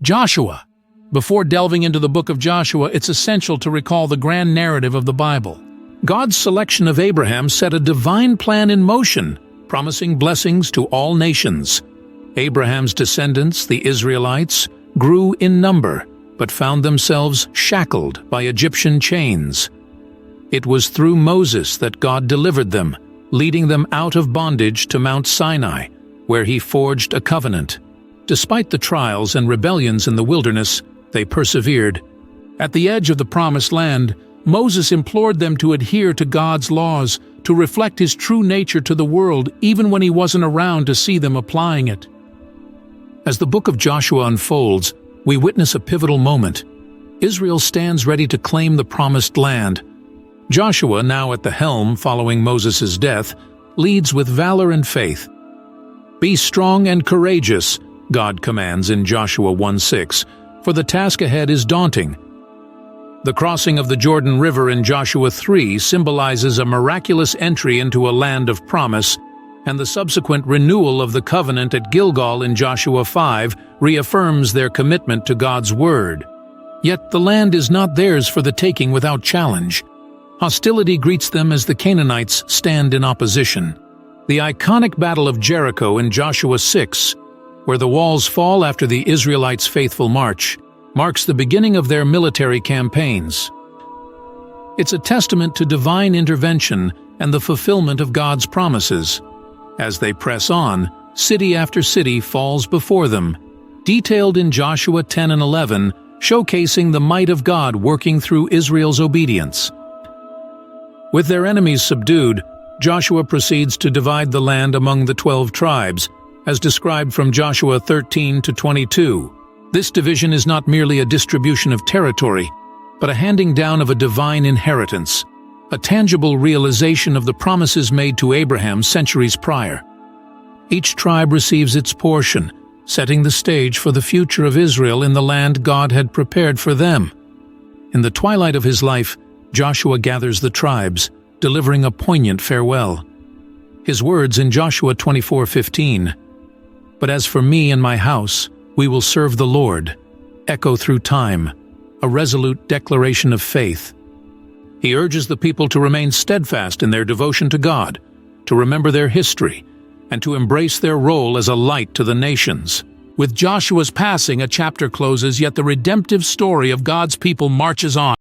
Joshua. Before delving into the book of Joshua, it's essential to recall the grand narrative of the Bible. God's selection of Abraham set a divine plan in motion, promising blessings to all nations. Abraham's descendants, the Israelites, grew in number, but found themselves shackled by Egyptian chains. It was through Moses that God delivered them, leading them out of bondage to Mount Sinai, where he forged a covenant. Despite the trials and rebellions in the wilderness, they persevered. At the edge of the Promised Land, Moses implored them to adhere to God's laws, to reflect his true nature to the world even when he wasn't around to see them applying it. As the book of Joshua unfolds, we witness a pivotal moment. Israel stands ready to claim the Promised Land. Joshua, now at the helm following Moses' death, leads with valor and faith. "Be strong and courageous," God commands in Joshua 1:6, "for the task ahead is daunting." The crossing of the Jordan River in Joshua 3 symbolizes a miraculous entry into a land of promise, and the subsequent renewal of the covenant at Gilgal in Joshua 5 reaffirms their commitment to God's word. Yet the land is not theirs for the taking without challenge. Hostility greets them as the Canaanites stand in opposition. The iconic Battle of Jericho in Joshua 6, where the walls fall after the Israelites' faithful march, marks the beginning of their military campaigns. It's a testament to divine intervention and the fulfillment of God's promises. As they press on, city after city falls before them, detailed in Joshua 10 and 11, showcasing the might of God working through Israel's obedience. With their enemies subdued, Joshua proceeds to divide the land among the 12 tribes, as described from Joshua 13 to 22. This division is not merely a distribution of territory, but a handing down of a divine inheritance, a tangible realization of the promises made to Abraham centuries prior. Each tribe receives its portion, setting the stage for the future of Israel in the land God had prepared for them. In the twilight of his life, Joshua gathers the tribes, delivering a poignant farewell. His words in Joshua 24:15, "But as for me and my house, we will serve the Lord," echo through time, a resolute declaration of faith. He urges the people to remain steadfast in their devotion to God, to remember their history, and to embrace their role as a light to the nations. With Joshua's passing, a chapter closes, yet the redemptive story of God's people marches on.